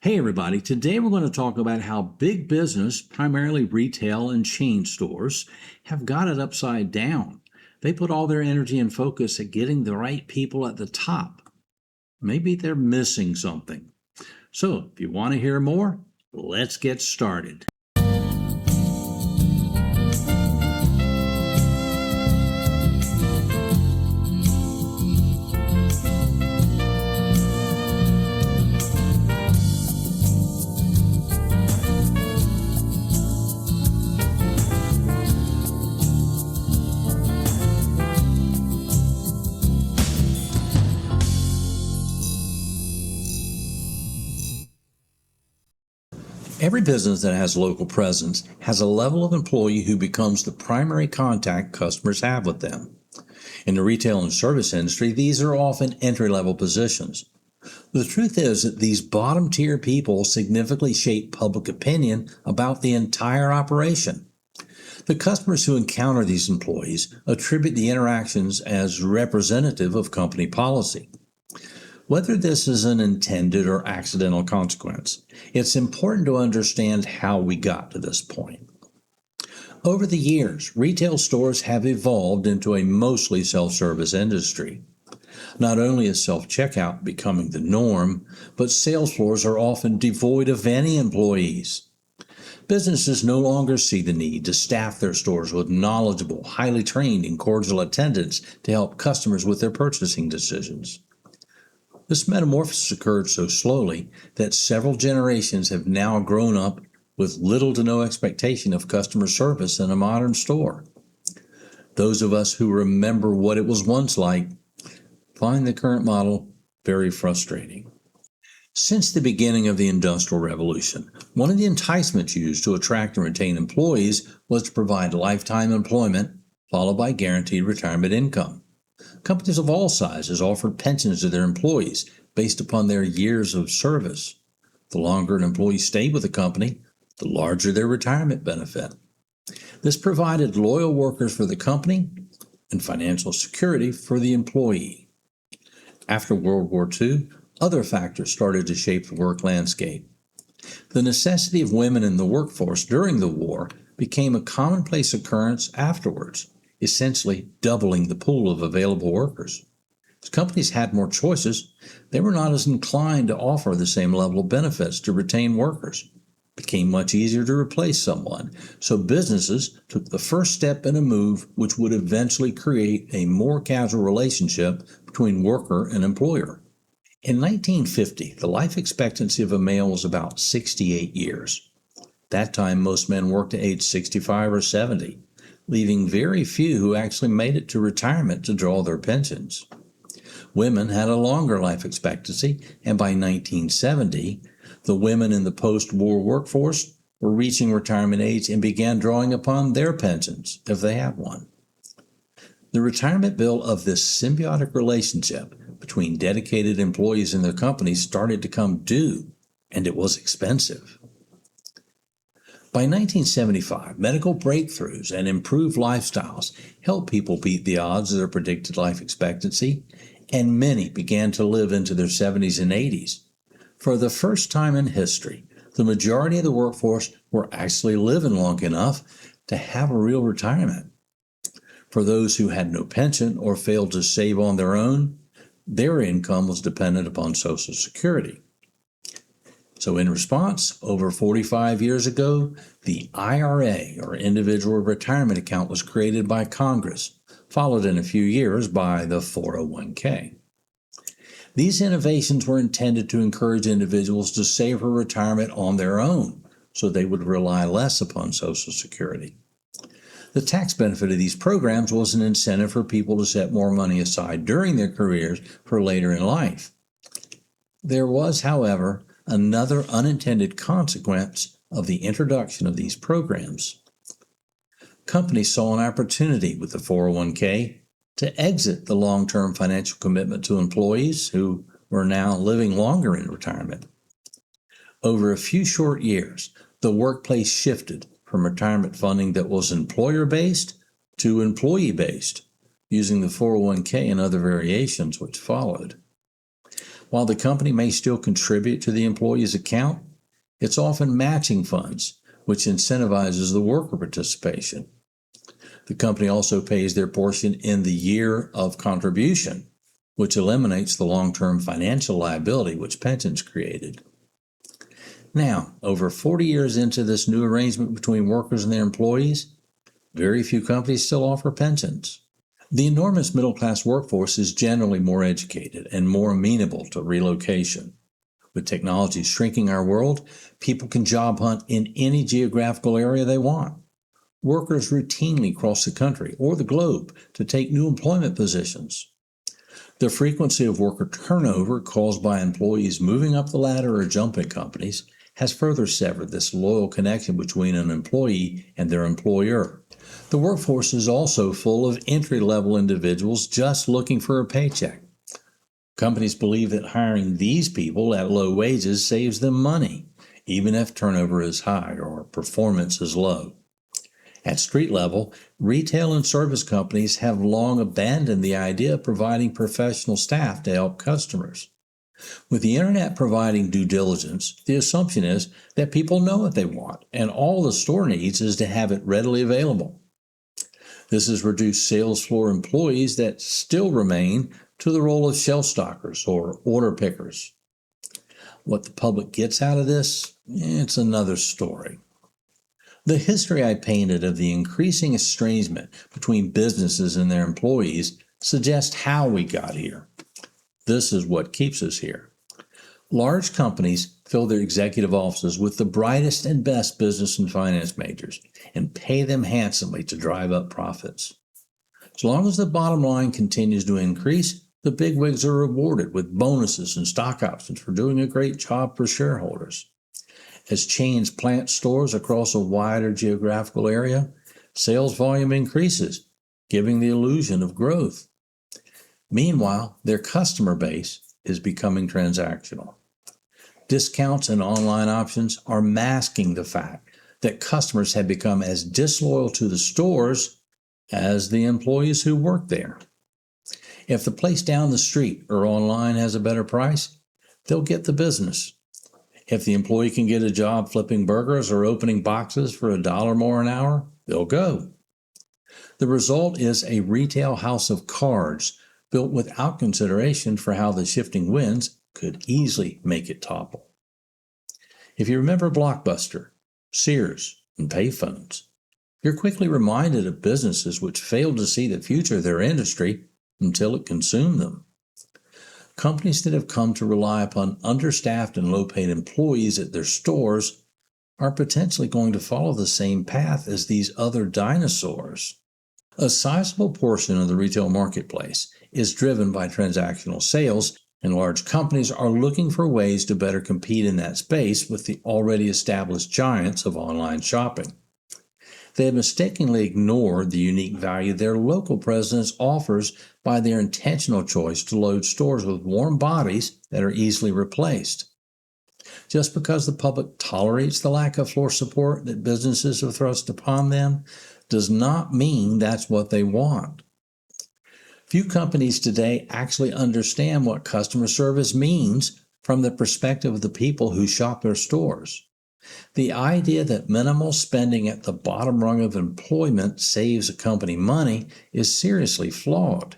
Hey everybody, today we're going to talk about how big business, primarily retail and chain stores, have got it upside down. They put all their energy and focus at getting the right people at the top. Maybe they're missing something. So, if you want to hear more, let's get started. Every business that has local presence has a level of employee who becomes the primary contact customers have with them. In the retail and service industry, these are often entry-level positions. The truth is that these bottom-tier people significantly shape public opinion about the entire operation. The customers who encounter these employees attribute the interactions as representative of company policy. Whether this is an intended or accidental consequence, it's important to understand how we got to this point. Over the years, retail stores have evolved into a mostly self-service industry. Not only is self-checkout becoming the norm, but sales floors are often devoid of any employees. Businesses no longer see the need to staff their stores with knowledgeable, highly trained, and cordial attendants to help customers with their purchasing decisions. This metamorphosis occurred so slowly that several generations have now grown up with little to no expectation of customer service in a modern store. Those of us who remember what it was once like find the current model very frustrating. Since the beginning of the Industrial Revolution, one of the enticements used to attract and retain employees was to provide lifetime employment, followed by guaranteed retirement income. Companies of all sizes offered pensions to their employees based upon their years of service. The longer an employee stayed with a company, the larger their retirement benefit. This provided loyal workers for the company and financial security for the employee. After World War II, other factors started to shape the work landscape. The necessity of women in the workforce during the war became a commonplace occurrence afterwards, essentially doubling the pool of available workers. As companies had more choices, they were not as inclined to offer the same level of benefits to retain workers. It became much easier to replace someone, so businesses took the first step in a move which would eventually create a more casual relationship between worker and employer. In 1950, the life expectancy of a male was about 68 years. At that time, most men worked at age 65 or 70. Leaving very few who actually made it to retirement to draw their pensions. Women had a longer life expectancy, and by 1970, the women in the post-war workforce were reaching retirement age and began drawing upon their pensions, if they had one. The retirement bill of this symbiotic relationship between dedicated employees and their companies started to come due, and it was expensive. By 1975, medical breakthroughs and improved lifestyles helped people beat the odds of their predicted life expectancy, and many began to live into their 70s and 80s. For the first time in history, the majority of the workforce were actually living long enough to have a real retirement. For those who had no pension or failed to save on their own, their income was dependent upon Social Security. So in response, over 45 years ago, the IRA, or Individual Retirement Account, was created by Congress, followed in a few years by the 401k. These innovations were intended to encourage individuals to save for retirement on their own, so they would rely less upon Social Security. The tax benefit of these programs was an incentive for people to set more money aside during their careers for later in life. There was, however, another unintended consequence of the introduction of these programs. Companies saw an opportunity with the 401k to exit the long-term financial commitment to employees who were now living longer in retirement. Over a few short years, the workplace shifted from retirement funding that was employer-based to employee-based, using the 401k and other variations which followed. While the company may still contribute to the employee's account, it's often matching funds, which incentivizes the worker participation. The company also pays their portion in the year of contribution, which eliminates the long-term financial liability which pensions created. Now, over 40 years into this new arrangement between workers and their employees, very few companies still offer pensions. The enormous middle-class workforce is generally more educated and more amenable to relocation. With technology shrinking our world, people can job hunt in any geographical area they want. Workers routinely cross the country or the globe to take new employment positions. The frequency of worker turnover caused by employees moving up the ladder or jumping companies has further severed this loyal connection between an employee and their employer. The workforce is also full of entry-level individuals just looking for a paycheck. Companies believe that hiring these people at low wages saves them money, even if turnover is high or performance is low. At street level, retail and service companies have long abandoned the idea of providing professional staff to help customers. With the internet providing due diligence, the assumption is that people know what they want, and all the store needs is to have it readily available. This has reduced sales floor employees that still remain to the role of shelf stockers or order pickers. What the public gets out of this, it's another story. The history I painted of the increasing estrangement between businesses and their employees suggests how we got here. This is what keeps us here. Large companies fill their executive offices with the brightest and best business and finance majors and pay them handsomely to drive up profits. As long as the bottom line continues to increase, the bigwigs are rewarded with bonuses and stock options for doing a great job for shareholders. As chains plant stores across a wider geographical area, sales volume increases, giving the illusion of growth. Meanwhile, their customer base is becoming transactional. Discounts and online options are masking the fact that customers have become as disloyal to the stores as the employees who work there. If the place down the street or online has a better price, they'll get the business. If the employee can get a job flipping burgers or opening boxes for $1 more an hour, they'll go. The result is a retail house of cards built without consideration for how the shifting winds could easily make it topple. If you remember Blockbuster, Sears, and payphones, you're quickly reminded of businesses which failed to see the future of their industry until it consumed them. Companies that have come to rely upon understaffed and low-paid employees at their stores are potentially going to follow the same path as these other dinosaurs. A sizable portion of the retail marketplace is driven by transactional sales, and large companies are looking for ways to better compete in that space with the already established giants of online shopping. They have mistakenly ignored the unique value their local presence offers by their intentional choice to load stores with warm bodies that are easily replaced. Just because the public tolerates the lack of floor support that businesses have thrust upon them does not mean that's what they want. Few companies today actually understand what customer service means from the perspective of the people who shop their stores. The idea that minimal spending at the bottom rung of employment saves a company money is seriously flawed.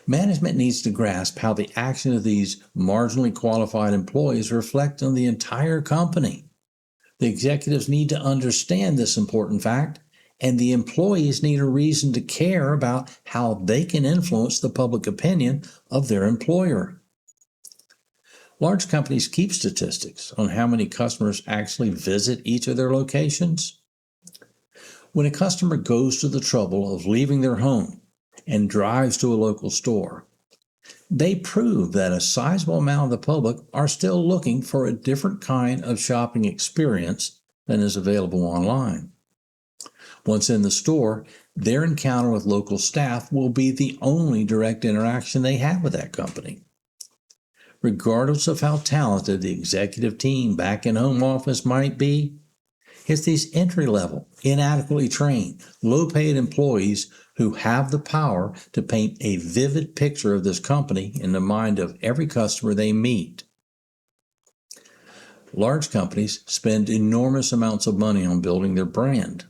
Management needs to grasp how the action of these marginally qualified employees reflect on the entire company. The executives need to understand this important fact, and the employees need a reason to care about how they can influence the public opinion of their employer. Large companies keep statistics on how many customers actually visit each of their locations. When a customer goes to the trouble of leaving their home and drives to a local store, they prove that a sizable amount of the public are still looking for a different kind of shopping experience than is available online. Once in the store, their encounter with local staff will be the only direct interaction they have with that company. Regardless of how talented the executive team back in home office might be, it's these entry-level, inadequately trained, low-paid employees who have the power to paint a vivid picture of this company in the mind of every customer they meet. Large companies spend enormous amounts of money on building their brand.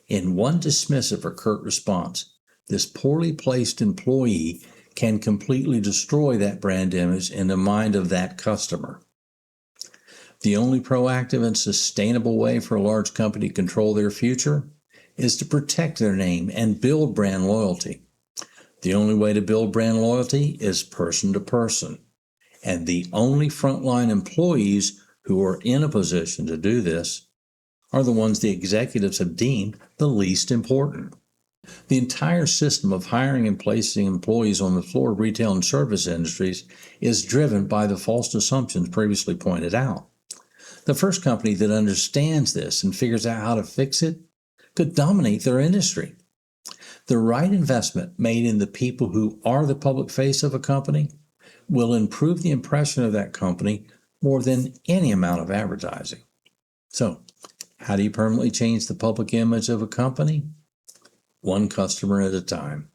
In one dismissive or curt response, this poorly placed employee can completely destroy that brand image in the mind of that customer. The only proactive and sustainable way for a large company to control their future is to protect their name and build brand loyalty. The only way to build brand loyalty is person to person. And the only frontline employees who are in a position to do this are the ones the executives have deemed the least important. The entire system of hiring and placing employees on the floor of retail and service industries is driven by the false assumptions previously pointed out. The first company that understands this and figures out how to fix it could dominate their industry. The right investment made in the people who are the public face of a company will improve the impression of that company more than any amount of advertising. So, how do you permanently change the public image of a company? One customer at a time.